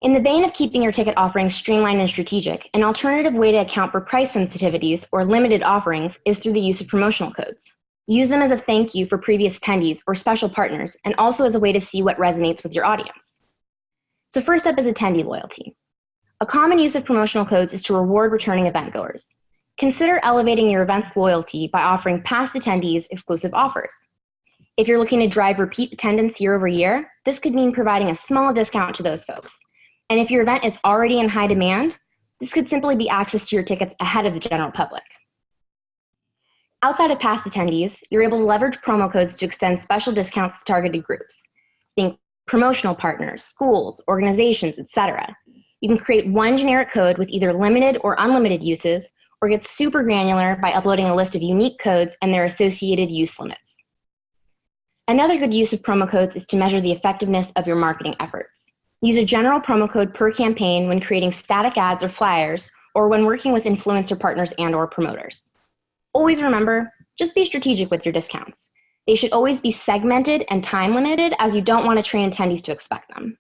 In the vein of keeping your ticket offerings streamlined and strategic, an alternative way to account for price sensitivities or limited offerings is through the use of promotional codes. Use them as a thank you for previous attendees or special partners, and also as a way to see what resonates with your audience. So first up is attendee loyalty. A common use of promotional codes is to reward returning event goers. Consider elevating your event's loyalty by offering past attendees exclusive offers. If you're looking to drive repeat attendance year over year, this could mean providing a small discount to those folks. And if your event is already in high demand, this could simply be access to your tickets ahead of the general public. Outside of past attendees, you're able to leverage promo codes to extend special discounts to targeted groups. Think promotional partners, schools, organizations, etc. You can create one generic code with either limited or unlimited uses, or get super granular by uploading a list of unique codes and their associated use limits. Another good use of promo codes is to measure the effectiveness of your marketing efforts. Use a general promo code per campaign when creating static ads or flyers, or when working with influencer partners and/or promoters. Always remember, just be strategic with your discounts. They should always be segmented and time limited, as you don't want to train attendees to expect them.